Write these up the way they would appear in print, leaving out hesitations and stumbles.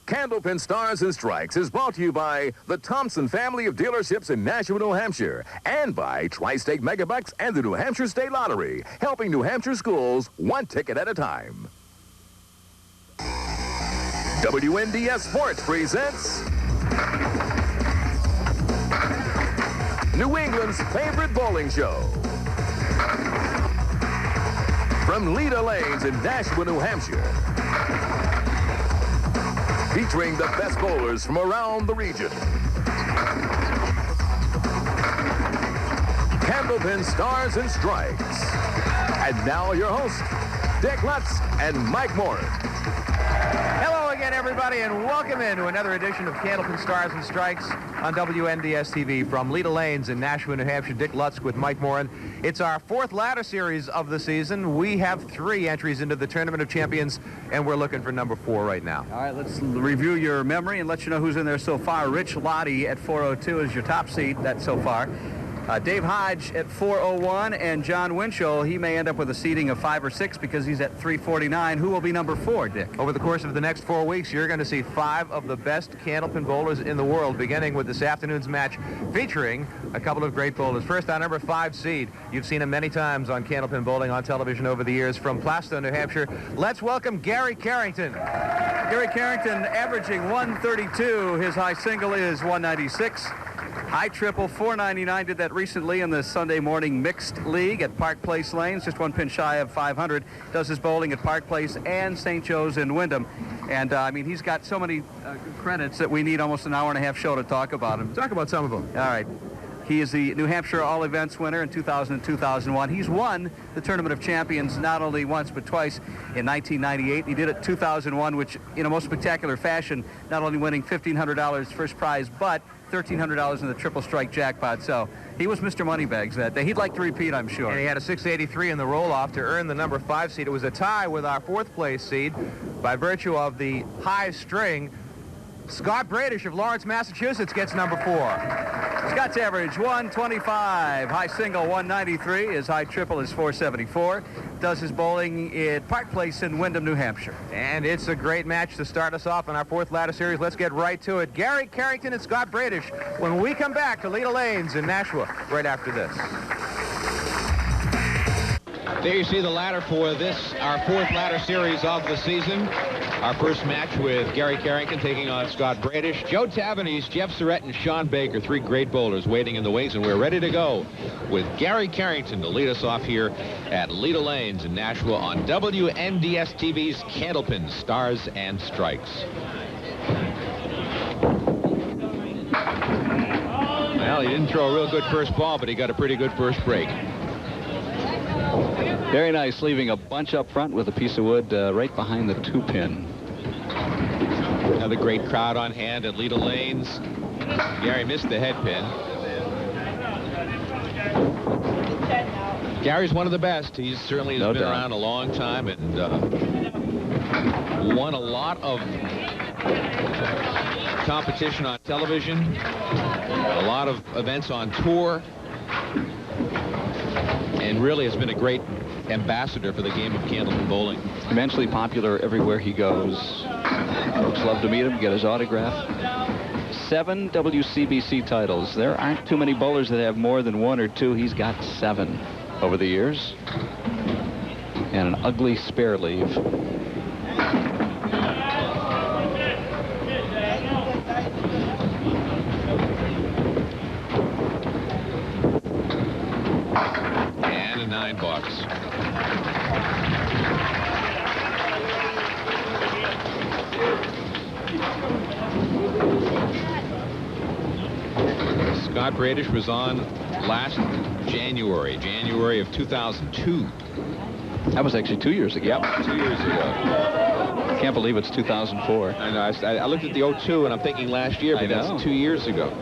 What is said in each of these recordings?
Candlepin Stars and Strikes is brought to you by the Thompson family of dealerships in Nashua, New Hampshire, and by Tri-State Megabucks and the New Hampshire State Lottery, helping New Hampshire schools one ticket at a time. WNDS Sports presents New England's favorite bowling show. From Leda Lanes in Nashua, New Hampshire. Featuring the best bowlers from around the region. Candlepin Stars and Strikes. And now your hosts, Dick Lutz and Mike Moran. Hello again, everybody, and welcome into another edition of Candlepin Stars and Strikes on WNDS TV. From Leda Lanes in Nashua, New Hampshire, Dick Lutz with Mike Moran. It's our fourth ladder series of the season. We have 3 entries into the Tournament of Champions, and we're looking for number 4 right now. All right, let's review your memory and let you know who's in there so far. Rich Lottie at 402 is your top seed. That's so far. Dave Hodge at 401, and John Winchell, he may end up with a seeding of 5 or 6 because he's at 349. Who will be number 4, Dick? Over the course of the next 4 weeks, you're going to see 5 of the best Candlepin bowlers in the world, beginning with this afternoon's match featuring a couple of great bowlers. First, our number 5 seed. You've seen him many times on Candlepin bowling on television over the years. From Plastow, New Hampshire, let's welcome Gary Carrington. Gary Carrington averaging 132. His high single is 196. High triple, 499, did that recently in the Sunday morning mixed league at Park Place Lanes, just 1 pin shy of 500. Does his bowling at Park Place and St. Joe's in Wyndham. And, I mean, he's got so many credits that we need almost an hour and a half show to talk about him. Talk about some of them. All right. He is the New Hampshire All-Events winner in 2000 and 2001. He's won the Tournament of Champions not only once but twice in 1998. He did it in 2001, which in a most spectacular fashion, not only winning $1,500 first prize, but $1,300 in the triple strike jackpot. So he was Mr. Moneybags that day. He'd like to repeat, I'm sure. And he had a 683 in the roll-off to earn the number 5 seed. It was a tie with our 4th place seed by virtue of the high string. Scott Bradish of Lawrence, Massachusetts gets number 4. Scott's average 125. High single 193. His high triple is 474. Does his bowling at Park Place in Wyndham, New Hampshire. And it's a great match to start us off in our 4th ladder series. Let's get right to it. Gary Carrington and Scott Bradish when we come back to Leda Lanes in Nashua right after this. There you see the ladder for this, our 4th ladder series of the season. Our first match with Gary Carrington taking on Scott Bradish. Joe Tavanese, Jeff Surrett, and Sean Baker, 3 great bowlers waiting in the wings, and we're ready to go with Gary Carrington to lead us off here at Leda Lanes in Nashua on WNDS TV's Candlepin Stars and Strikes. Well, he didn't throw a real good first ball, but he got a pretty good first break. Very nice, leaving a bunch up front with a piece of wood right behind the 2-pin. Another great crowd on hand at Leda Lanes. Gary missed the head pin. Gary's one of the best. He certainly has been around a long time and won a lot of competition on television, a lot of events on tour, and really has been a great ambassador for the game of Candlepin bowling. Immensely popular everywhere he goes. Folks love to meet him, get his autograph. 7 WCBC titles. There aren't too many bowlers that have more than 1 or 2. He's got 7 over the years. And an ugly spare leave. And a 9 box. Scott Bradish was on last January of 2002. That was actually 2 years ago. Yep, 2 years ago. Can't believe it's 2004. I know. I looked at the 02 and I'm thinking last year, but that's 2 years ago.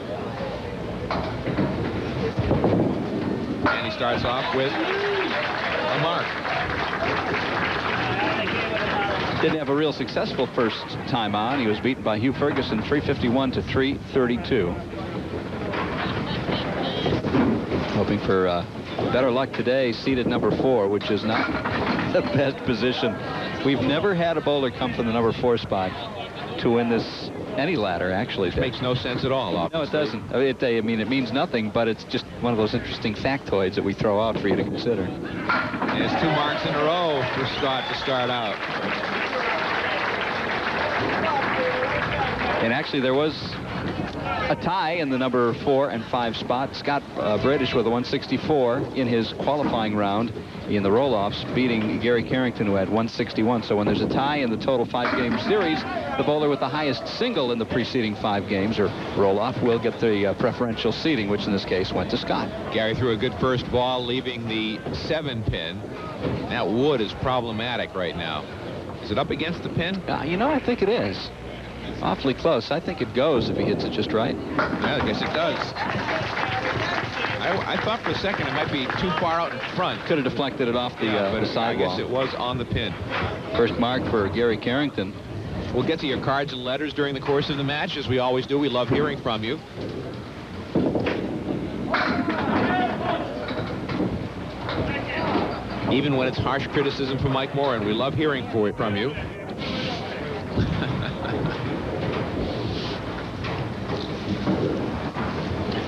And he starts off with a mark. Didn't have a real successful first time on. He was beaten by Hugh Ferguson 351 to 332. Hoping for better luck today, seated number 4, which is not the best position. We've never had a bowler come from the number 4 spot. to win this any ladder, actually. Which makes no sense at all, obviously. No, it doesn't. I mean, it means nothing, but it's just one of those interesting factoids that we throw out for you to consider. And it's 2 marks in a row for Scott to start out. And actually, there was a tie in the number 4 and 5 spot. Scott Bradish with a 164 in his qualifying round in the roll-offs, beating Gary Carrington, who had 161. So when there's a tie in the total 5-game series, the bowler with the highest single in the preceding 5 games or roll-off will get the preferential seating, which in this case went to Scott. Gary threw a good first ball, leaving the 7-pin. That wood is problematic right now. Is it up against the pin? You know, I think it is. Awfully close. I think it goes if he hits it just right. Yeah, I guess it does. I thought for a second it might be too far out in front. Could have deflected it off the sidewall. I guess it was on the pin. First mark for Gary Carrington. We'll get to your cards and letters during the course of the match, as we always do. We love hearing from you. Even when it's harsh criticism from Mike Moran, we love hearing from you.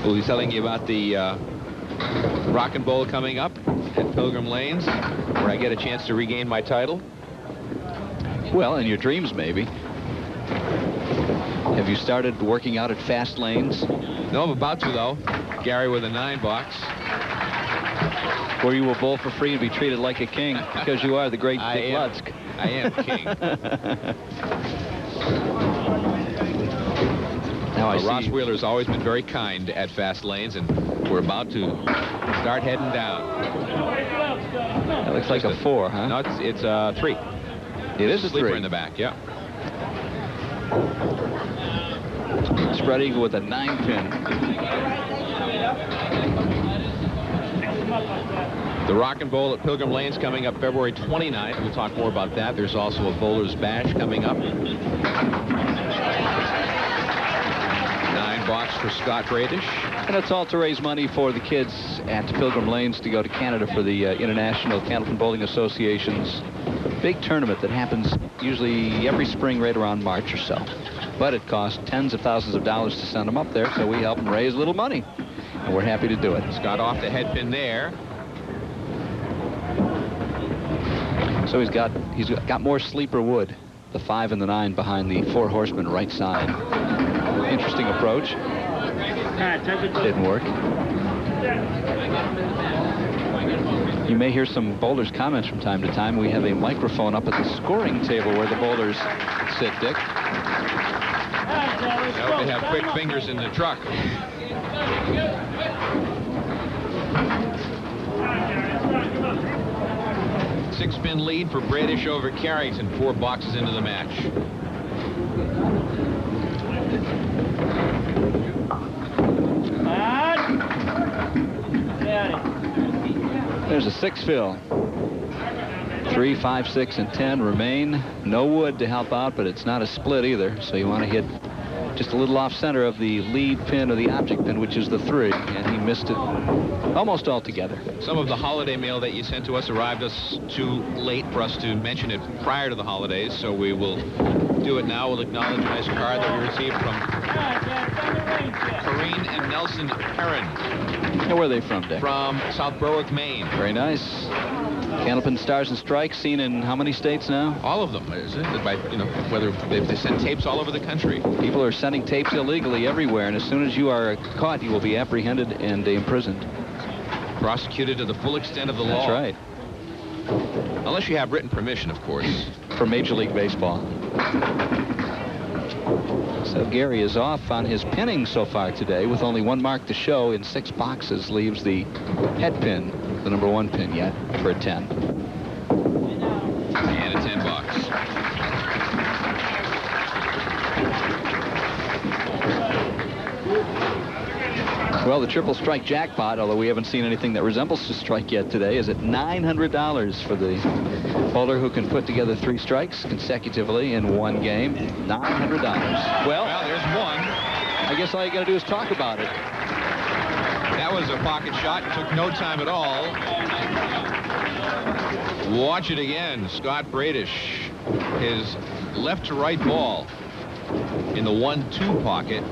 We'll be telling you about the Rock and Bowl coming up at Pilgrim Lanes, where I get a chance to regain my title. Well, in your dreams, maybe. Have you started working out at Fast Lanes? No, I'm about to, though. Gary with a 9 box. Where you will bowl for free and be treated like a king, because you are the great Dick Lutzk. I am king. Now Ross Wheeler's always been very kind at Fast Lanes, and we're about to start heading down. That looks like a 4, huh? No, it's a 3. It is a sleeper 3. in the back, yeah. Spread eagle with a 9-pin. The Rock and Bowl at Pilgrim Lanes coming up February 29th. We'll talk more about that. There's also a Bowler's Bash coming up. 9 box for Scott Bradish. And it's all to raise money for the kids at Pilgrim Lanes to go to Canada for the International Candlepin Bowling Association's big tournament that happens usually every spring right around March or so. But it costs tens of thousands of dollars to send them up there, so we help them raise a little money. And we're happy to do it. Scott off the head pin there. So he's got more sleeper wood, the 5 and the 9 behind the 4 horsemen right side. Interesting approach. Didn't work. You may hear some bowlers' comments from time to time. We have a microphone up at the scoring table where the bowlers sit, Dick. I hope they have quick fingers in the truck. Six-pin lead for Bradish over Carrington. 4 boxes into the match. There's a 6 fill. 3, 5, 6, and 10 remain. No wood to help out, but it's not a split either. So you want to hit just a little off center of the lead pin or the object pin, which is the 3, and he missed it almost altogether. Some of the holiday mail that you sent to us arrived us too late for us to mention it prior to the holidays, so we will do it now. We'll acknowledge a nice card that we received from Corrine and Nelson Perrin. And where are they from, Dick? From South Berwick, Maine. Very nice. Candlepin Stars and Strikes seen in how many states now? All of them, is it? By, whether they send tapes all over the country. People are sending tapes illegally everywhere, and as soon as you are caught, you will be apprehended and imprisoned. Prosecuted to the full extent of the law. That's right. Unless you have written permission, of course. For Major League Baseball. So Gary is off on his pinning so far today with only 1 mark to show in 6 boxes. Leaves the head pin, the number 1 pin yet, for a 10. And a 10 box. Well, the triple strike jackpot, although we haven't seen anything that resembles a strike yet today, is at $900 for the bowler who can put together 3 strikes consecutively in 1 game. $900. Well, there's one. I guess all you got to do is talk about it. That was a pocket shot. It took no time at all. Watch it again. Scott Bradish, his left to right ball. in the 1-2 pocket.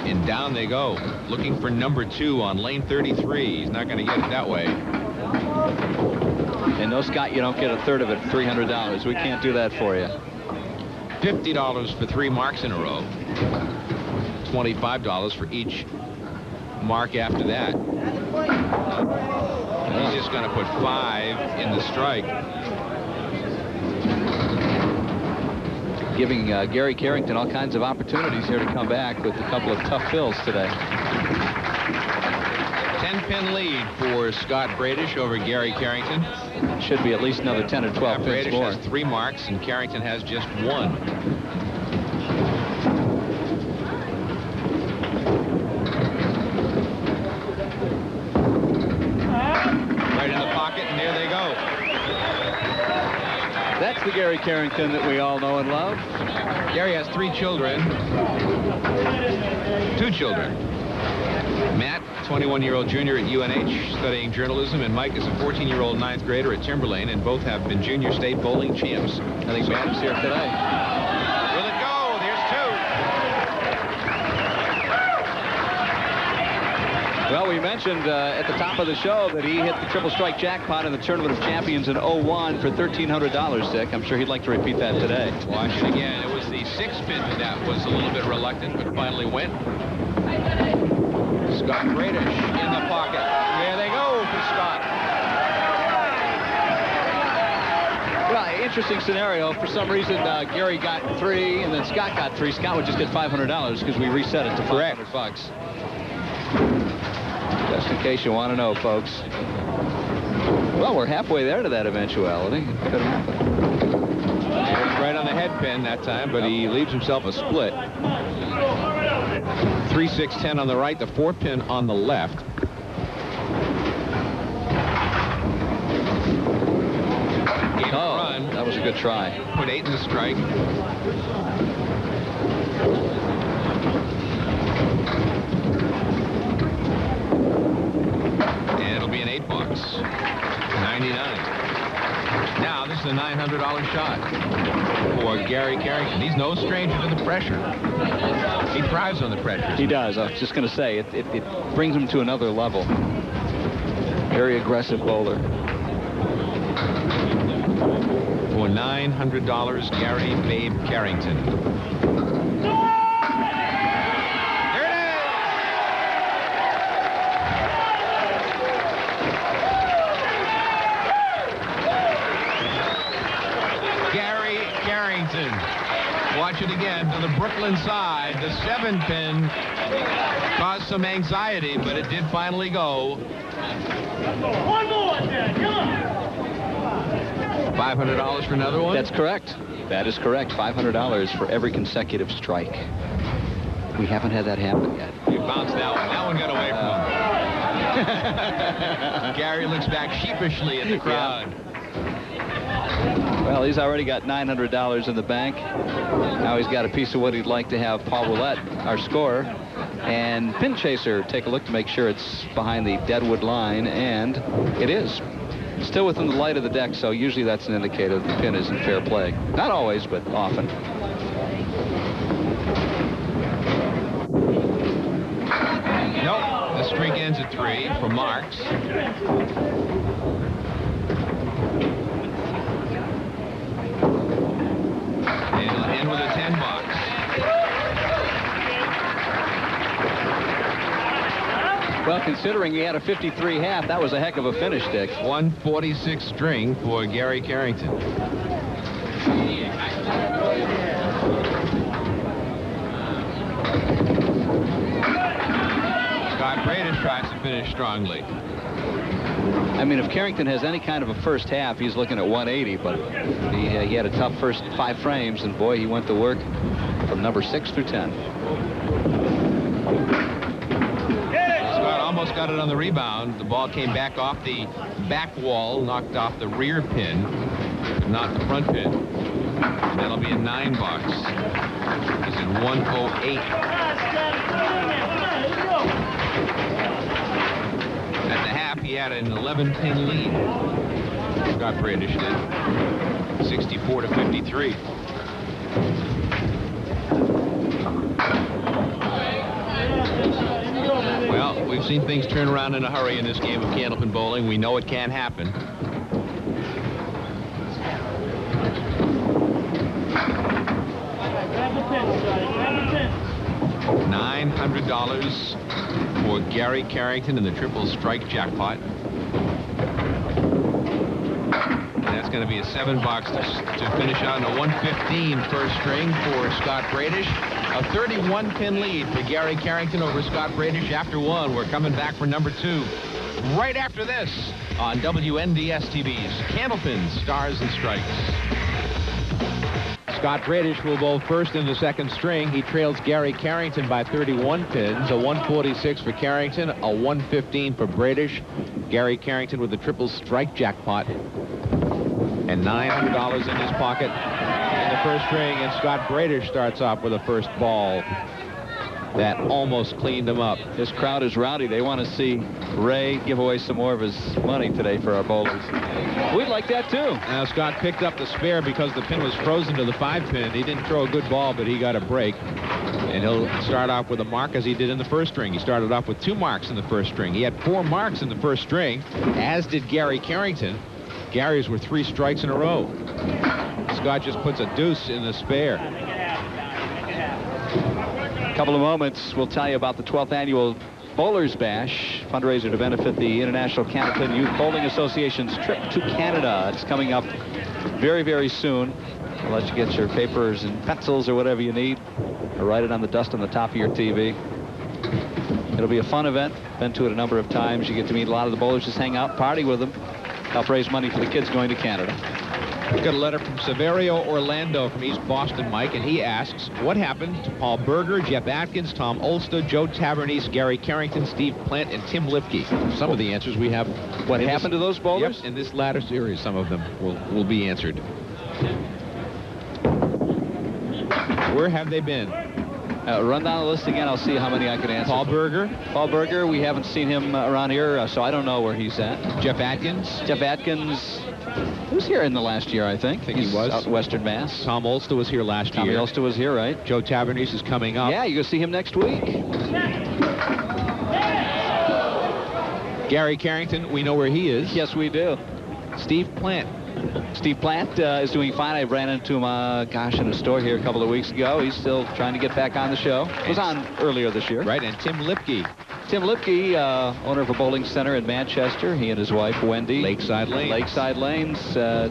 And down they go, looking for number 2 on lane 33. He's not going to get it that way. And no, Scott, you don't get a third of it, $300. We can't do that for you. $50 for 3 marks in a row. $25 for each mark after that. He's just going to put 5 in the strike. Giving Gary Carrington all kinds of opportunities here to come back with a couple of tough fills today. 10-pin lead for Scott Bradish over Gary Carrington. Should be at least another 10 or 12 pins Bradish more. has 3 marks, and Carrington has just 1. Right in the pocket, and there they go. That's the Gary Carrington that we all know and love. Gary has 3 children. 2 children. Matt, 21-year-old junior at UNH studying journalism, and Mike is a 14-year-old 9th grader at Timberlane, and both have been junior state bowling champs. I think Matt is here today. Will it go? There's 2. Well, we mentioned at the top of the show that he hit the triple strike jackpot in the Tournament of Champions in 01 for $1,300, Dick. I'm sure he'd like to repeat that today. Watch it again. It was the 6-pin that was a little bit reluctant, but finally went. Scott Bradish in the pocket. There they go for Scott. Well, interesting scenario. For some reason, Gary got 3, and then Scott got 3. Scott would just get $500 because we reset it to $500. Just in case you want to know, folks. Well, we're halfway there to that eventuality. It could happen. Right on the head pin that time, but he leaves himself a split. 3-6-10 on the right, the 4-pin on the left. Gave a run. That was a good try. Put 8 in the strike. And it'll be an 8 bucks. 99. Now this is a $900 shot for Gary Carrington. He's no stranger to the pressure. He thrives on the pressure. He does. I was just going to say, it brings him to another level. Very aggressive bowler. For $900, Gary Babe Carrington. There it is! Gary Carrington. Watch it again to the Brooklyn side. The 7-pin caused some anxiety, but it did finally go. One more, Dad. Come on. $500 for another one? That's correct. That is correct. $500 for every consecutive strike. We haven't had that happen yet. You bounced that one. That one got away from him. Gary looks back sheepishly at the crowd. Yeah. Well, he's already got $900 in the bank. Now he's got a piece of what he'd like to have Paul Roulette, our scorer, and Pin Chaser take a look to make sure it's behind the deadwood line, and it is. Still within the light of the deck, so usually that's an indicator that the pin is in fair play. Not always, but often. Nope. The streak ends at 3 for Marks. And it'll end with a 10 box. Well, considering he had a 53 half, that was a heck of a finish, Dick. 146 string for Gary Carrington. Scott Bradish tries to finish strongly. I mean, if Carrington has any kind of a first half, he's looking at 180, but he had a tough first 5 frames, and boy, he went to work from number 6 through 10. Scott almost got it on the rebound. The ball came back off the back wall, knocked off the rear pin, but not the front pin. And that'll be a 9 box. He's at 108. At the half, he had an 11-pin lead. Scott Bradish did. 64 to 53. We've seen things turn around in a hurry in this game of Candlepin bowling. We know it can happen. $900 for Gary Carrington in the triple strike jackpot. And that's going to be a $7 to finish out in a 115 first string for Scott Bradish. A 31-pin lead for Gary Carrington over Scott Bradish after one. We're coming back for number 2 right after this on WNDS TV's Candlepin Stars and Strikes. Scott Bradish will bowl first in the second string. He trails Gary Carrington by 31 pins. A 146 for Carrington, a 115 for Bradish. Gary Carrington with the triple strike jackpot. And $900 in his pocket in the first string. And Scott Bradish starts off with a first ball that almost cleaned him up. This crowd is rowdy. They want to see Ray give away some more of his money today for our bowlers. We'd like that, too. Now, Scott picked up the spare because the pin was frozen to the 5-pin. He didn't throw a good ball, but he got a break. And he'll start off with a mark as he did in the first string. He started off with 2 marks in the first string. He had 4 marks in the first string, as did Gary Carrington. Gary's were 3 strikes in a row. Scott just puts a deuce in the spare. A couple of moments, we'll tell you about the 12th annual Bowlers Bash, fundraiser to benefit the International Candlepin Youth Bowling Association's trip to Canada. It's coming up very, very soon. I'll let you get your papers and pencils or whatever you need, or write it on the dust on the top of your TV. It'll be a fun event. Been to it a number of times. You get to meet a lot of the bowlers, just hang out, party with them, help raise money for the kids going to Canada. We got a letter from Severio Orlando from East Boston, Mike, and he asks, what happened to Paul Berger, Jeff Atkins, Tom Ulster, Joe Tavernese, Gary Carrington, Steve Plant, and Tim Lipke? Some of the answers we have. What happened to those bowlers? Yep, in this latter series, some of them will be answered. Where have they been? Run down the list again. I'll see how many I can answer. Paul Berger. Paul Berger, we haven't seen him around here, so I don't know where he's at. Jeff Atkins. Jeff Atkins. He was here in the last year, I think. He was. Out in Western Mass. Tom Ulster was here last year. Tommy Ulster was here, right? Joe Tavernese is coming up. Yeah, you're going to see him next week. Gary Carrington, we know where he is. Yes, we do. Steve Plant. Steve Plant is doing fine. I ran into him, gosh, in a store here a couple of weeks ago. He's still trying to get back on the show. Was on earlier this year. Right, and Tim Lipke. Tim Lipke, owner of a bowling center in Manchester. He and his wife, Wendy. Lakeside Lanes. Lakeside Lanes.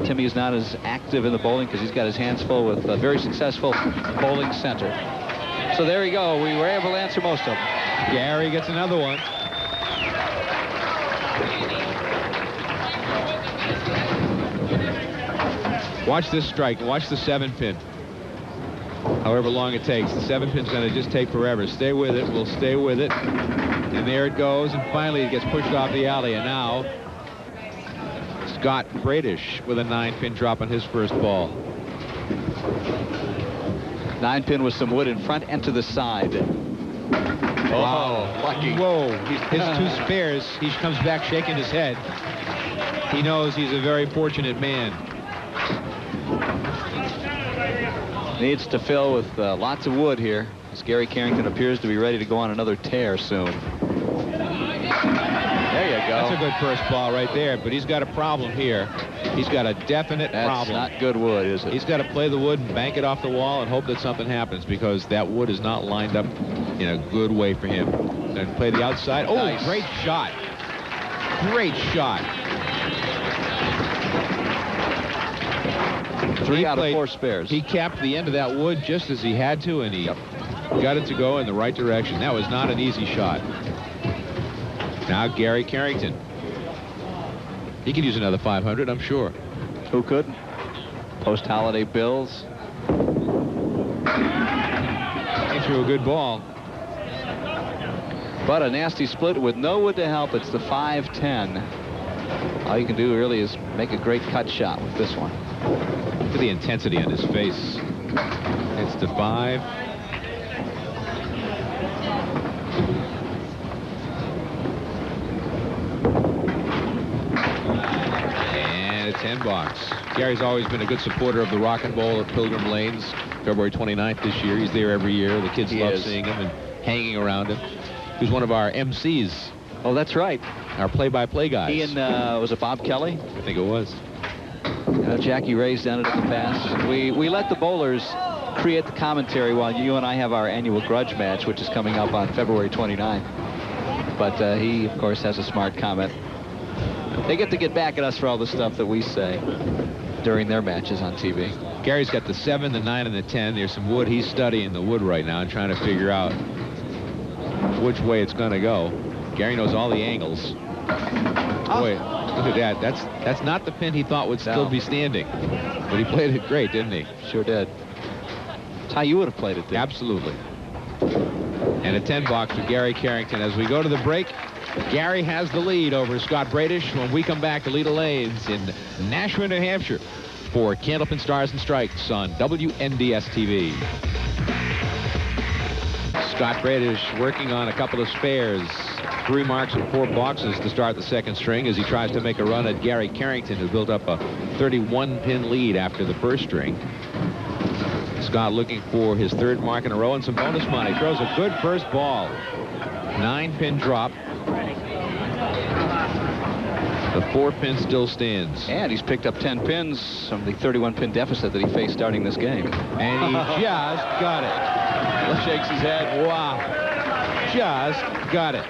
Timmy is not as active in the bowling because he's got his hands full with a very successful bowling center. So there you go. We were able to answer most of them. Gary gets another one. Watch this strike. Watch the 7-pin. However long it takes. The 7-pin's going to just take forever. Stay with it. We'll stay with it. And there it goes. And finally it gets pushed off the alley. And now Scott Bradish with a 9-pin drop on his first ball. 9-pin with some wood in front and to the side. Wow. Lucky. Whoa. His 2 spares. He comes back shaking his head. He knows he's a very fortunate man. Needs to fill with lots of wood here, as Gary Carrington appears to be ready to go on another tear soon. There you go. That's a good first ball right there, but he's got a problem here. He's got a definite problem. That's not good wood, is it? He's got to play the wood and bank it off the wall and hope that something happens, because that wood is not lined up in a good way for him. And play the outside. Oh, nice. Great shot. Great shot. 3 out of 4 spares. He capped the end of that wood just as he had to, and he got it to go in the right direction. That was not an easy shot. Now Gary Carrington. He could use another 500, I'm sure. Who couldn't? Post-holiday bills. He threw a good ball. But a nasty split with no wood to help. It's the 5-10. All you can do really is make a great cut shot with this one. Look at the intensity on his face. It's the 5. And a 10 box. Gary's always been a good supporter of the Rock and Bowl at Pilgrim Lanes. February 29th this year. He's there every year. The kids love seeing him and hanging around him. He was one of our MCs Oh, that's right. Our play-by-play guys. He and, was it Bob Kelly? I think it was. Jackie Ray's down it at the pass. We let the bowlers create the commentary while you and I have our annual grudge match, which is coming up on February 29th. But he, of course, has a smart comment. They get to get back at us for all the stuff that we say during their matches on TV. Gary's got the 7, the 9, and the 10. There's some wood. He's studying the wood right now and trying to figure out which way it's going to go. Gary knows all the angles. Boy, look at that. That's not the pin he thought would still be standing. But he played it great, didn't he? Sure did. That's how you would have played it, didn't Absolutely. And a 10 box for Gary Carrington. As we go to the break, Gary has the lead over Scott Bradish when we come back to Leda Lanes in Nashua, New Hampshire for Candlepin Stars and Strikes on WNDS TV. Scott Bradish working on a couple of spares. 3 marks and 4 boxes to start the second string as he tries to make a run at Gary Carrington, who built up a 31-pin lead after the first string. Scott looking for his 3rd mark in a row and some bonus money. Throws a good first ball. 9-pin drop. The 4-pin still stands. And he's picked up 10 pins from the 31-pin deficit that he faced starting this game. And he just got it. Shakes his head. Wow. Just got it.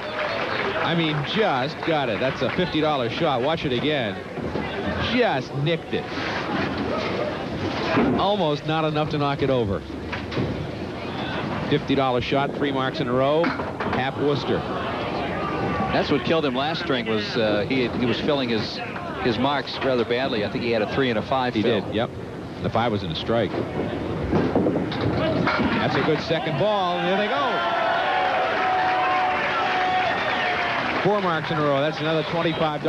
I mean, just got it. That's a $50 shot. Watch it again. Just nicked it. Almost not enough to knock it over. $50 shot, 3 marks in a row. Half Worcester. That's what killed him last string. Was he was filling his marks rather badly. I think he had a 3 and a 5. He did. Yep. The 5 was in a strike. That's a good second ball. And there they go. 4 marks in a row. That's another $25.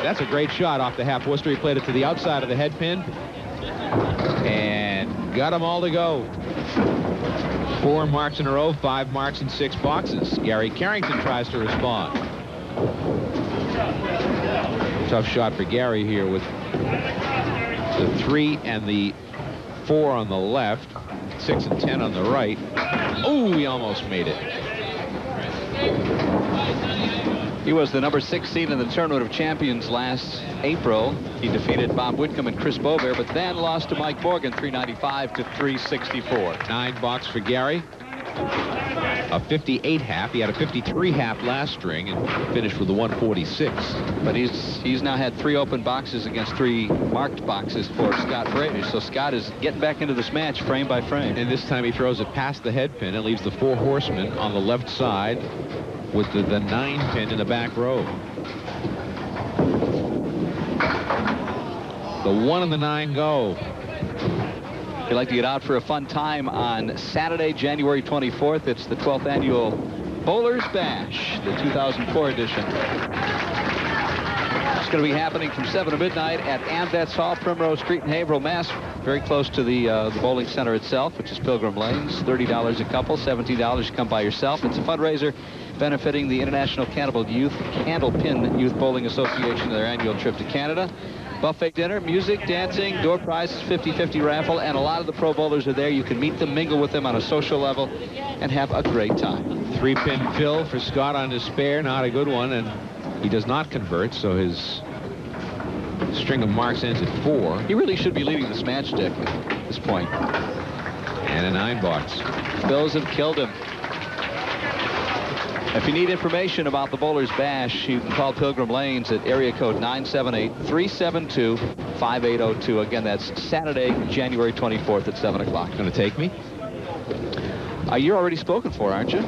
That's a great shot off the half Worcester. He played it to the outside of the head pin. And got them all to go. 4 marks in a row, 5 marks in 6 boxes. Gary Carrington tries to respond. Tough shot for Gary here with the 3 and the 4 on the left, 6 and 10 on the right. Oh, he almost made it. He was the number 6 seed in the Tournament of Champions last April. He defeated Bob Whitcomb and Chris Bobear, but then lost to Mike Morgan, 395 to 364. 9 box for Gary. A 58 half. He had a 53 half last string and finished with a 146. But he's now had 3 open boxes against 3 marked boxes for Scott Bradish. So Scott is getting back into this match frame by frame. And this time he throws it past the head pin and leaves the 4 horsemen on the left side with the 9 pin in the back row. The 1 and the 9 go. If you'd like to get out for a fun time on Saturday, January 24th, it's the 12th annual Bowlers Bash, the 2004 edition. It's going to be happening from 7 to midnight at Andets Hall, Primrose Street in Haverhill, Mass. Very close to the bowling center itself, which is Pilgrim Lanes. $30 a couple, $17 you come by yourself. It's a fundraiser benefiting the International Candlepin Youth Bowling Association, their annual trip to Canada. Buffet dinner, music, dancing, door prizes, 50-50 raffle, and a lot of the pro bowlers are there. You can meet them, mingle with them on a social level, and have a great time. 3-pin fill for Scott on his spare, not a good one, and he does not convert, so his string of marks ends at 4. He really should be leading this match, Dick, at this point. And a 9 box. Bills have killed him. If you need information about the Bowlers Bash, you can call Pilgrim Lanes at area code 978-372-5802. Again, that's Saturday, January 24th at 7 o'clock. Going to take me? You're already spoken for, aren't you?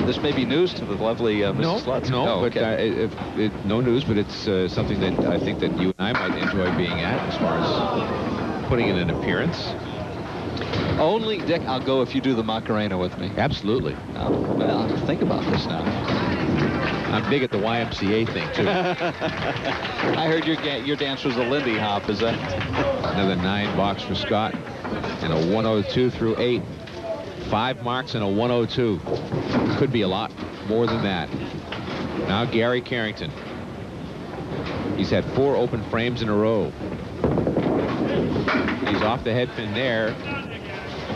This may be news to the lovely Mrs. Lutz. No, but okay. No news, but it's something that I think that you and I might enjoy being at as far as putting in an appearance. Only, Dick, I'll go if you do the Macarena with me. Absolutely. Well, think about this now. I'm big at the YMCA thing, too. I heard your dance was a Lindy Hop, is that? Another 9 box for Scott. And a 102 through 8. 5 marks and a 102. Could be a lot more than that. Now Gary Carrington. He's had 4 open frames in a row. He's off the head pin there.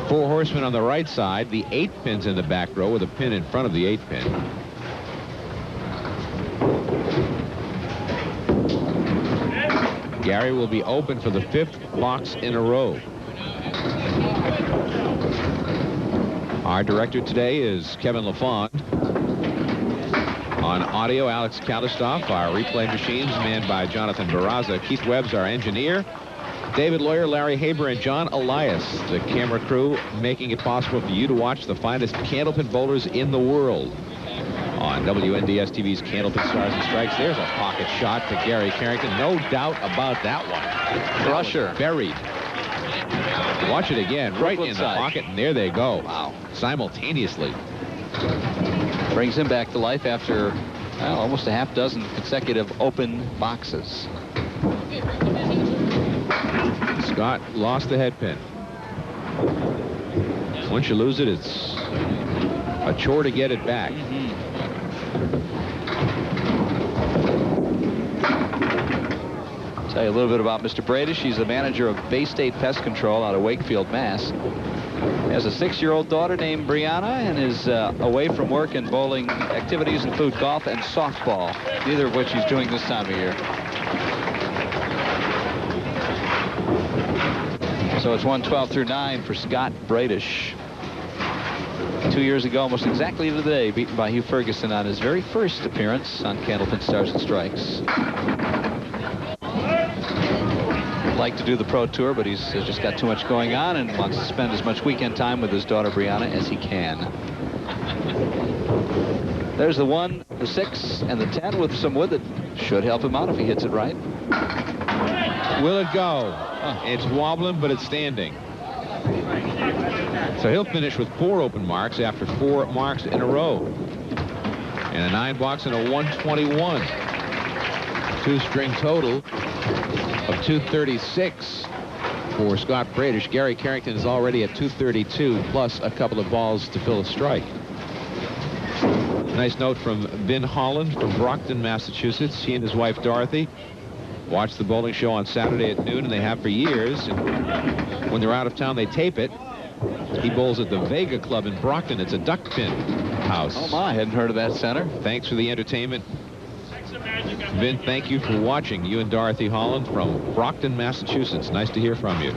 Four horsemen on the right side. The 8 pins in the back row with a pin in front of the 8 pin. Gary will be open for the 5th box in a row. Our director today is Kevin LaFond. On audio, Alex Kalistoff. Our replay machines manned by Jonathan Barraza. Keith Webb's our engineer. David Lawyer, Larry Haber, and John Elias, the camera crew, making it possible for you to watch the finest Candlepin bowlers in the world. On WNDS TV's Candlepin Stars and Strikes, there's a pocket shot to Gary Carrington. No doubt about that one. Crusher. Buried. Watch it again, right in the side. pocket, and there they go. Wow. Simultaneously. Brings him back to life after almost a half dozen consecutive open boxes. Scott lost the head pin. Once you lose it, it's a chore to get it back. Tell you a little bit about Mr. Bradish. He's the manager of Bay State Pest Control out of Wakefield, Mass. He has a 6-year-old daughter named Brianna and is away from work and bowling activities include golf and softball, neither of which he's doing this time of year. So it's 112 through 9 for Scott Bradish. 2 years ago, almost exactly to the day, beaten by Hugh Ferguson on his very first appearance on Candlepin Stars and Strikes. Like to do the pro tour, but he's just got too much going on and wants to spend as much weekend time with his daughter Brianna as he can. There's the 1, the 6, and the 10 with some wood that should help him out if he hits it right. Will it go? It's wobbling, but it's standing. So he'll finish with 4 open marks after 4 marks in a row. And a 9 box and a 121. 2-string total of 236 for Scott Bradish. Gary Carrington is already at 232 plus a couple of balls to fill a strike. Nice note from Vin Holland from Brockton, Massachusetts. He and his wife Dorothy watch the bowling show on Saturday at noon, and they have for years. And when they're out of town, they tape it. He bowls at the Vega Club in Brockton. It's a duck pin house. Oh my, I hadn't heard of that center. Thanks for the entertainment. Vin, thank you for watching. You and Dorothy Holland from Brockton, Massachusetts. Nice to hear from you.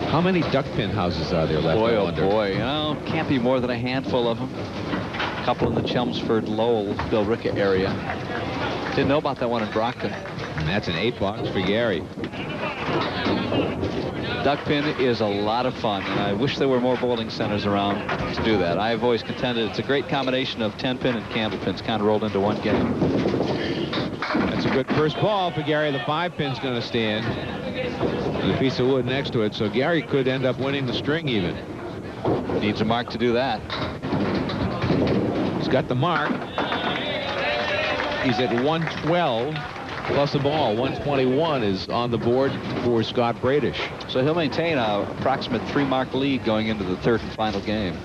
How many duck pin houses are there left? Boy, oh boy. You know, can't be more than a handful of them. A couple in the Chelmsford, Lowell, Billerica area. Didn't know about that one in Brockton. And that's an 8 box for Gary. Duck pin is a lot of fun, and I wish there were more bowling centers around to do that. I've always contended it's a great combination of 10-pin and Candlepins kind of rolled into one game. That's a good first ball for Gary. The 5-pin's going to stand with a piece of wood next to it, so Gary could end up winning the string even. Needs a mark to do that. He's got the mark. He's at 112 plus a ball. 121 is on the board for Scott Bradish. So he'll maintain an approximate 3-mark lead going into the 3rd and final game.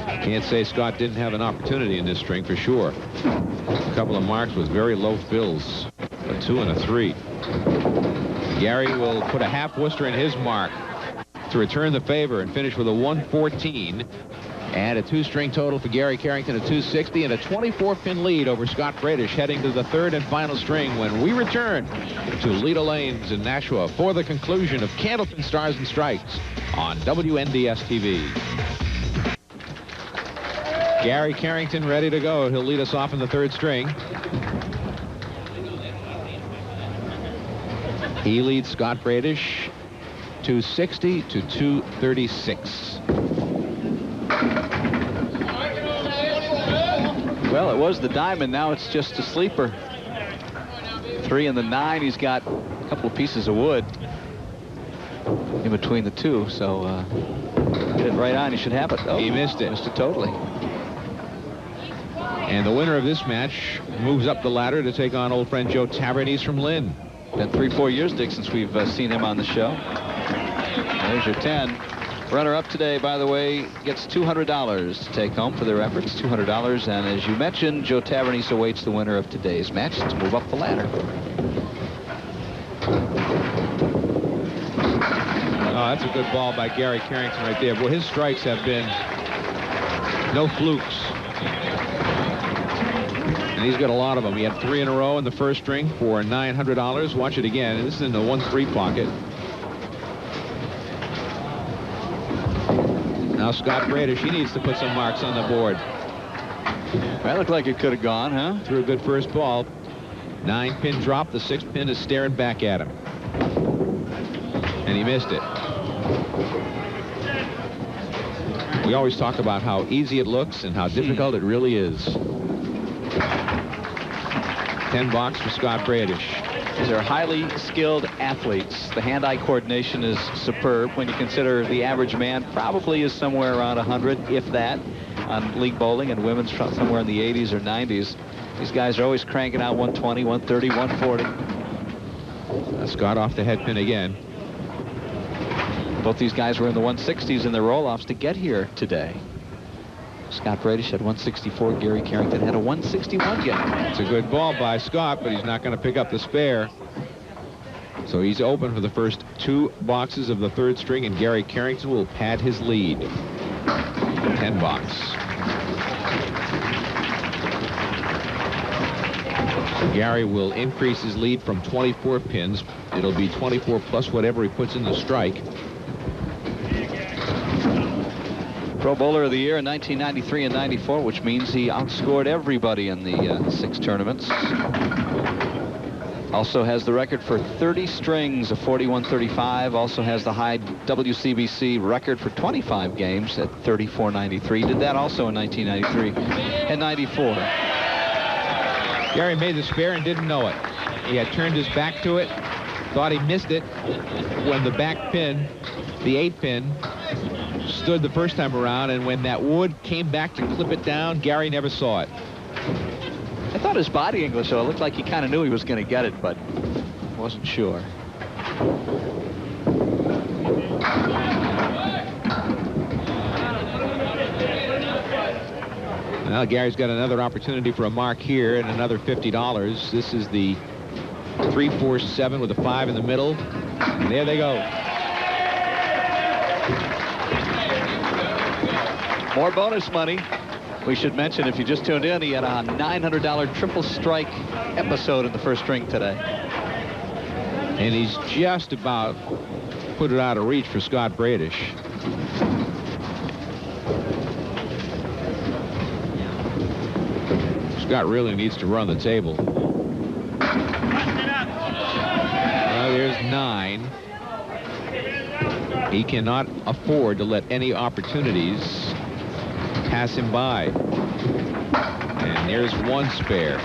Can't say Scott didn't have an opportunity in this string for sure. A couple of marks with very low fills, a 2 and a 3. Gary will put a half Worcester in his mark to return the favor and finish with a 114 and a 2-string total for Gary Carrington, a 260 and a 24-pin lead over Scott Bradish, heading to the 3rd and final string when we return to Leda Lanes in Nashua for the conclusion of Candlepin Stars and Strikes on WNDS TV. Gary Carrington ready to go. He'll lead us off in the 3rd string. He leads Scott Bradish 260 to 236. Well, it was the diamond. Now it's just a sleeper. 3 and the 9. He's got a couple of pieces of wood in between the 2. So hit it right on. He should have it. Oh, he missed it. Missed it totally. And the winner of this match moves up the ladder to take on old friend Joe Tavernese from Lynn. Been 3-4 years, Dick, since we've seen him on the show. There's your 10. Runner-up today, by the way, gets $200 to take home for their efforts. $200. And as you mentioned, Joe Tavernese awaits the winner of today's match to move up the ladder. Oh, that's a good ball by Gary Carrington right there. Well, his strikes have been no flukes. And he's got a lot of them. He had 3 in a row in the first string for $900. Watch it again. This is in the 1-3 pocket. Now Scott Bradish, he needs to put some marks on the board. That looked like it could have gone, huh? Threw a good first ball. 9-pin drop. The 6th pin is staring back at him. And he missed it. We always talk about how easy it looks and how difficult it really is. 10 box for Scott Bradish. These are highly skilled athletes. The hand-eye coordination is superb when you consider the average man probably is somewhere around 100, if that, on league bowling, and women's somewhere in the 80s or 90s. These guys are always cranking out 120, 130, 140. Scott off the head pin again. Both these guys were in the 160s in their roll-offs to get here today. Scott Bradish had 164. Gary Carrington had a 161 game. It's a good ball by Scott, but he's not going to pick up the spare. So he's open for the first 2 boxes of the 3rd string, and Gary Carrington will pad his lead. 10 box. So Gary will increase his lead from 24 pins. It'll be 24 plus whatever he puts in the strike. Pro Bowler of the Year in 1993 and 94, which means he outscored everybody in the 6 tournaments. Also has the record for 30 strings of 41-35. Also has the high WCBC record for 25 games at 34-93. Did that also in 1993 and 94. Gary made the spare and didn't know it. He had turned his back to it, thought he missed it when the back pin, the 8 pin, stood the first time around, and when that wood came back to clip it down, Gary never saw it. I thought his body English, though, it looked like he kind of knew he was going to get it, but wasn't sure. Well, Gary's got another opportunity for a mark here and another $50. This is the 3-4-7 with a 5 in the middle. And there they go. More bonus money. We should mention, if you just tuned in, he had a $900 triple strike episode in the first string today. And he's just about put it out of reach for Scott Bradish. Scott really needs to run the table. Well, there's 9. He cannot afford to let any opportunities pass him by. And there's 1 spare.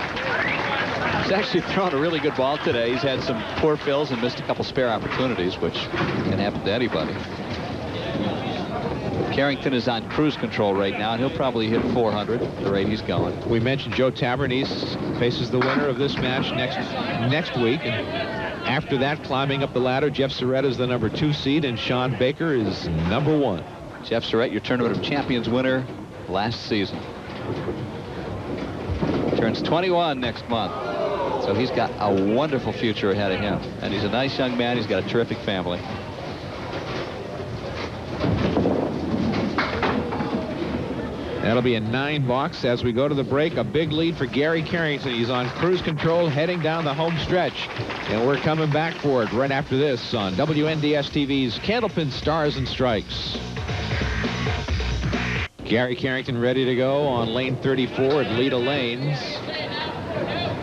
He's actually thrown a really good ball today. He's had some poor fills and missed a couple spare opportunities, which can happen to anybody. Carrington is on cruise control right now, and he'll probably hit 400 at the rate he's going. We mentioned Joe Tavernese faces the winner of this match next week. And after that, climbing up the ladder, Jeff Surratt is the number 2 seed, and Sean Baker is number 1. Jeff Surratt, your Tournament of Champions winner last season. Turns 21 next month. So he's got a wonderful future ahead of him. And he's a nice young man. He's got a terrific family. That'll be a 9 box as we go to the break. A big lead for Gary Carrington. He's on cruise control heading down the home stretch. And we're coming back for it right after this on WNDS TV's Candlepin Stars and Strikes. Gary Carrington ready to go on lane 34 at Lita Lanes.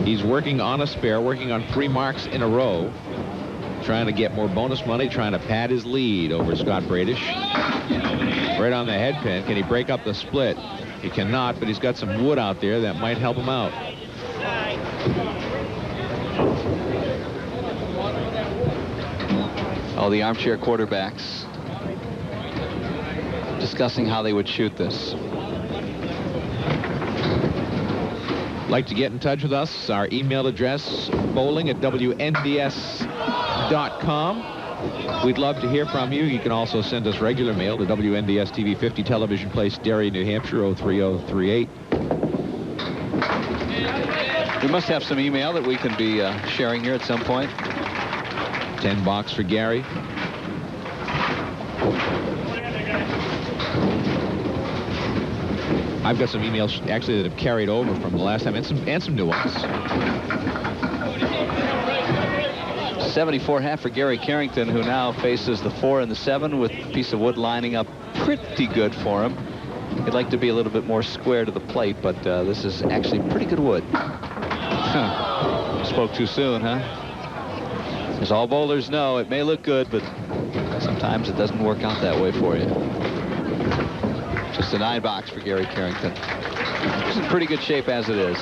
He's working on a spare, working on 3 marks in a row. Trying to get more bonus money, trying to pad his lead over Scott Bradish. Right on the head pin. Can he break up the split? He cannot, but he's got some wood out there that might help him out. All the armchair quarterbacks discussing how they would shoot this. Like to get in touch with us, our email address, bowling@WNDS.com. We'd love to hear from you. You can also send us regular mail to WNDS TV 50 Television Place, Derry, New Hampshire, 03038. We must have some email that we can be sharing here at some point. $10 for Gary. I've got some emails actually that have carried over from the last time, and some new ones. 74.5 for Gary Carrington, who now faces the 4 and the 7 with a piece of wood lining up pretty good for him. He'd like to be a little bit more square to the plate, but this is actually pretty good wood. Spoke too soon, huh? As all bowlers know, it may look good, but sometimes it doesn't work out that way for you. Just a 9 for Gary Carrington. He's in pretty good shape as it is.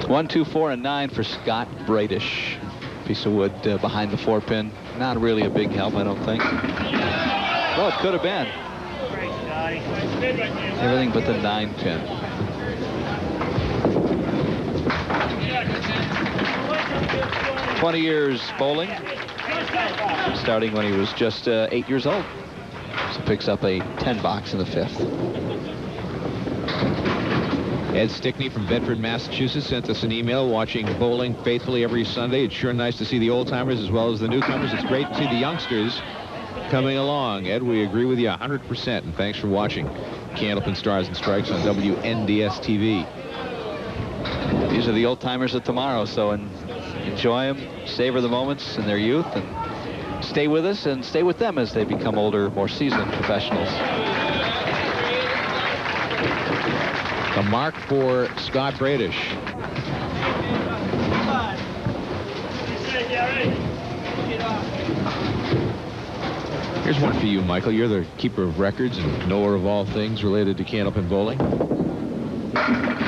One, 2, 4, and 9 for Scott Bradish. Piece of wood behind the 4-pin. Not really a big help, I don't think. Well, it could have been. Everything but the 9-pin. "20 years bowling, starting when he was just 8 years old. So picks up a $10 in the 5th. Ed Stickney from Bedford, Massachusetts sent us an email, watching bowling faithfully every Sunday. It's sure nice to see the old-timers as well as the newcomers. It's great to see the youngsters coming along. Ed, we agree with you 100%, and thanks for watching Candlepin Stars and Strikes on WNDS TV. These are the old-timers of tomorrow, so enjoy them, savor the moments in their youth, and stay with us and stay with them as they become older, more seasoned professionals. A mark for Scott Bradish. Here's one for you, Michael. You're the keeper of records and knower of all things related to Candlepin bowling.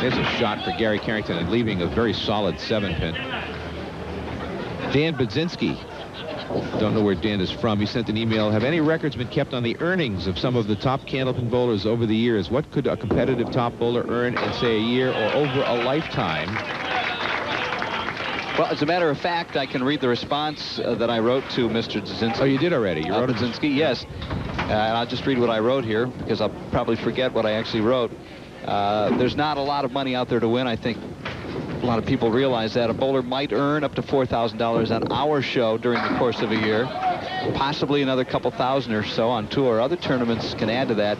There's a shot for Gary Carrington and leaving a very solid 7-pin. Dan Budzinski. Don't know where Dan is from. He sent an email. Have any records been kept on the earnings of some of the top Candlepin bowlers over the years? What could a competitive top bowler earn in, say, a year or over a lifetime? Well, as a matter of fact, I can read the response that I wrote to Mr. Budzinski. Oh, you did already? You wrote Budzinski, yes. I'll just read what I wrote here, because I'll probably forget what I actually wrote. There's not a lot of money out there to win. I think a lot of people realize that. A bowler might earn up to $4,000 on our show during the course of a year, possibly another couple thousand or so on tour. Other tournaments can add to that.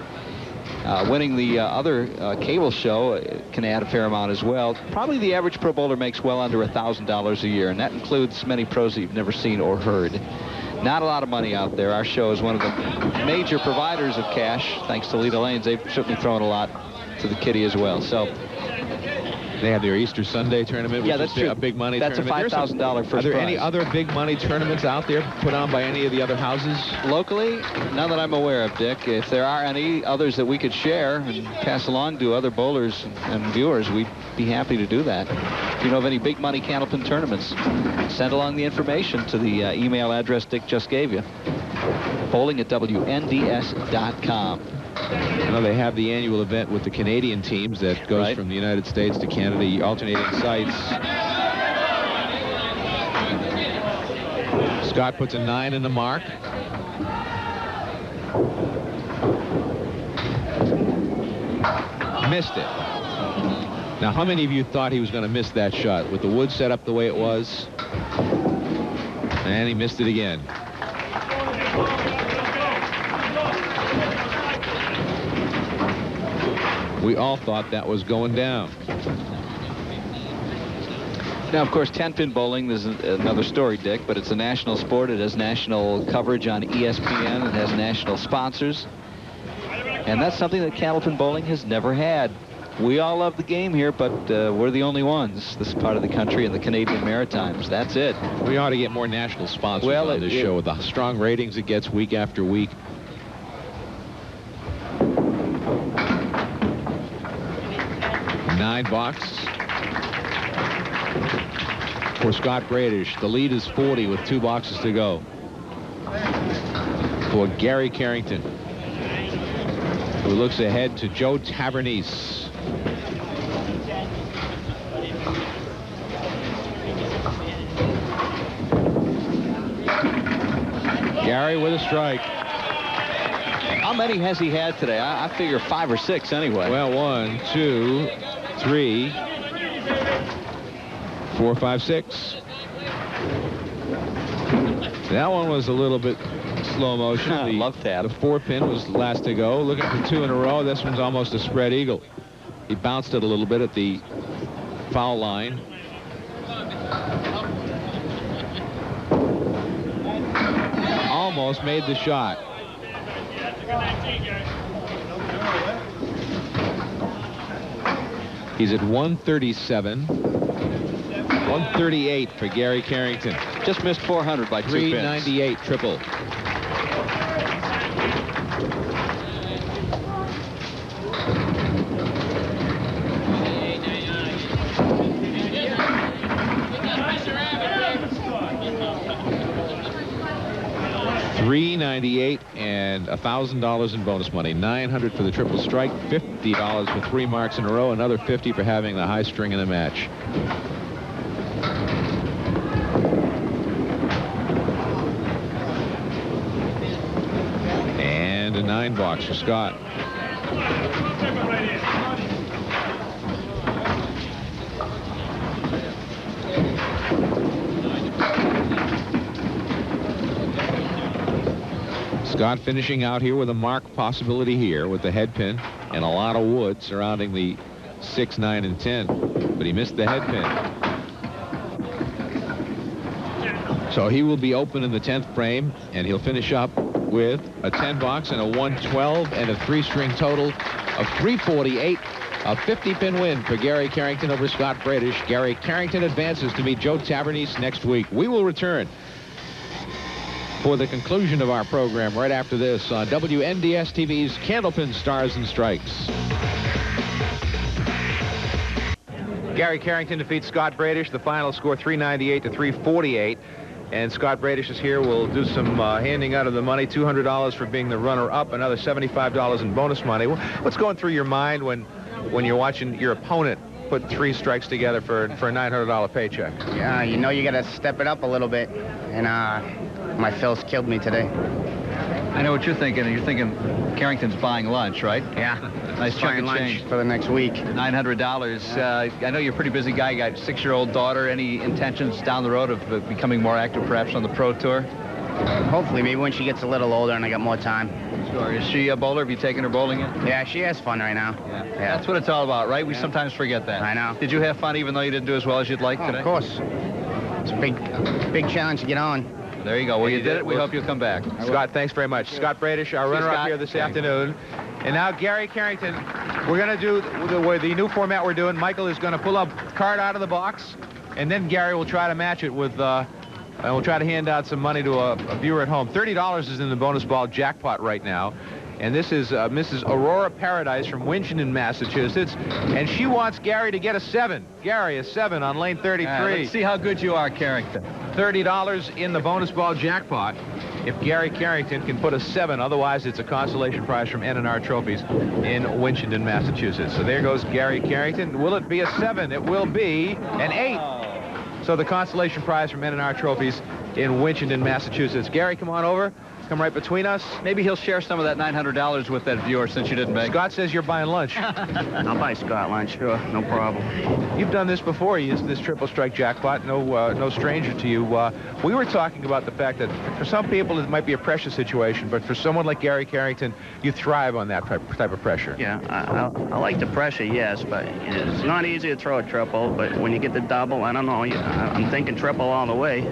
Winning the other cable show can add a fair amount as well. Probably the average pro bowler makes well under $1,000 a year, and that includes many pros that you've never seen or heard. Not a lot of money out there. Our show is one of the major providers of cash, thanks to Lita Lanes. They've certainly thrown a lot to the kitty as well. So they have their Easter Sunday tournament, which is a big money tournament. That's a $5,000 first prize. Are there any other big money tournaments out there put on by any of the other houses? Locally, none that I'm aware of, Dick. If there are any others that we could share and pass along to other bowlers and viewers, we'd be happy to do that. If you know of any big money Candlepin tournaments, send along the information to the email address Dick just gave you. bowling@WNDS.com. You know, they have the annual event with the Canadian teams that goes from the United States to Canada, alternating sites. Scott puts a 9 in the mark. Missed it. Now, how many of you thought he was going to miss that shot with the wood set up the way it was? And he missed it again. We all thought that was going down. Now, of course, 10-pin bowling is another story, Dick, but it's a national sport. It has national coverage on ESPN. It has national sponsors. And that's something that Candlepin bowling has never had. We all love the game here, but we're the only ones, this part of the country and the Canadian Maritimes. That's it. We ought to get more national sponsors on this show with the strong ratings it gets week after week. $9. for Scott Bradish. The lead is 40 with 2 boxes to go. For Gary Carrington, who looks ahead to Joe Tavernese. Gary with a strike. How many has he had today? I figure 5 or 6 anyway. Well, 1, 2, 3, 4, 5, 6. That one was a little bit slow motion. I love that. The 4-pin was last to go. Looking for 2 in a row. This one's almost a spread eagle. He bounced it a little bit at the foul line. Almost made the shot. He's at 137. 138 for Gary Carrington. Just missed 400 by 2 pins. 398 triple. $398 and $1,000 in bonus money. $900 for the triple strike, $50 for 3 marks in a row, another $50 for having the high string in the match. And a 9-box for Scott. Scott finishing out here with a mark possibility here with the head pin and a lot of wood surrounding the 6, 9, and 10. But he missed the head pin. So he will be open in the 10th frame, and he'll finish up with a 10-box and a 112 and a 3-string total of 348. A 50-pin win for Gary Carrington over Scott Bradish. Gary Carrington advances to meet Joe Tavernese next week. We will return for the conclusion of our program right after this on WNDS TV's Candlepin Stars and Strikes. Gary Carrington defeats Scott Bradish. The final score 398 to 348. And Scott Bradish is here. We'll do some handing out of the money. $200 for being the runner-up. Another $75 in bonus money. What's going through your mind when you're watching your opponent put 3 strikes together for a $900 paycheck? Yeah, you know you got to step it up a little bit. And my Phil's killed me today. I know what you're thinking. You're thinking Carrington's buying lunch, right? Yeah. Nice chunk of change for the next week. $900. I know you're a pretty busy guy. You got a 6-year-old daughter. Any intentions down the road of becoming more active, perhaps on the pro tour? Hopefully, maybe when she gets a little older and I got more time. Sure. Is she a bowler? Have you taken her bowling yet? Yeah, she has fun right now. Yeah. That's what it's all about, right? We sometimes forget that. I know. Did you have fun even though you didn't do as well as you'd like today? Of course. It's a big challenge to get on. There you go. Well, you did it. We hope you'll come back. Scott, thanks very much. Scott Bradish, our runner-up here this afternoon. And now Gary Carrington. We're going to do the new format we're doing. Michael is going to pull a card out of the box, and then Gary will try to match it with, and we'll try to hand out some money to a viewer at home. $30 is in the bonus ball jackpot right now. And this is Mrs. Aurora Paradise from Winchendon, Massachusetts. And she wants Gary to get a 7. Gary, a 7 on lane 33. Let's see how good you are, Carrington. $30 in the bonus ball jackpot if Gary Carrington can put a 7. Otherwise, it's a consolation prize from N&R Trophies in Winchendon, Massachusetts. So there goes Gary Carrington. Will it be a 7? It will be an 8. So the consolation prize from N&R Trophies in Winchendon, Massachusetts. Gary, come on over. Come right between us. Maybe he'll share some of that $900 with that viewer since you didn't make. Scott says you're buying lunch. I'll buy Scott lunch, sure, no problem. You've done this before. You used this triple strike jackpot. No stranger to you. We were talking about the fact that for some people it might be a pressure situation, but for someone like Gary Carrington, you thrive on that type of pressure. Yeah, I like the pressure, yes, but it's not easy to throw a triple. But when you get the double, I don't know. I'm thinking triple all the way.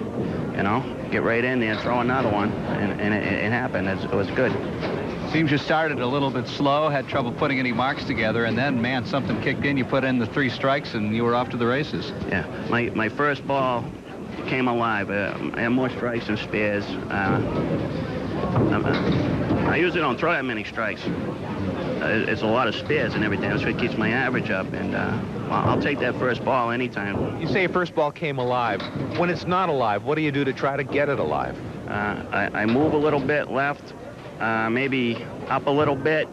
You know, get right in there and throw another one, and it happened. It was good. Seems you started a little bit slow, had trouble putting any marks together, and then, man, something kicked in. You put in the 3 strikes, and you were off to the races. Yeah, my first ball came alive. I had more strikes than spares. I usually don't throw that many strikes. it's a lot of spares and everything. That's what keeps my average up. And I'll take that first ball anytime. You say your first ball came alive. When it's not alive, what do you do to try to get it alive? I move a little bit left, maybe up a little bit.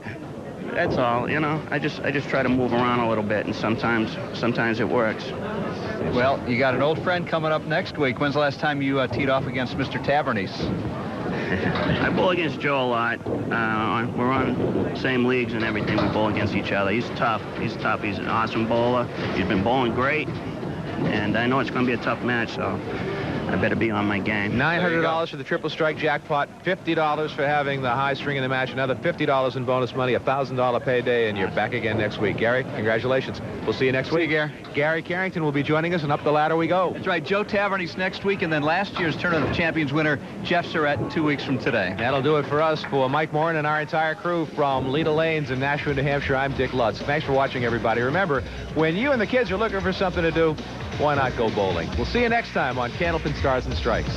That's all, you know. I just try to move around a little bit, and sometimes it works. Well, you got an old friend coming up next week. When's the last time you teed off against Mr. Tavernese? I bowl against Joe a lot. We're on same leagues and everything. We bowl against each other. He's tough. He's an awesome bowler. He's been bowling great, and I know it's going to be a tough match, so I better be on my game. $900 for the triple strike jackpot, $50 for having the high string in the match, another $50 in bonus money, a $1,000 payday, and you're back again next week. Gary, congratulations. We'll see you next week. See you, Gary. Gary Carrington will be joining us, and up the ladder we go. That's right. Joe Tavernese next week, and then last year's Tournament of Champions winner, Jeff Surratt, 2 weeks from today. That'll do it for us. For Mike Morin and our entire crew from Leda Lanes in Nashua, New Hampshire, I'm Dick Lutz. Thanks for watching, everybody. Remember, when you and the kids are looking for something to do, why not go bowling? We'll see you next time on Candlepin Stars and Strikes.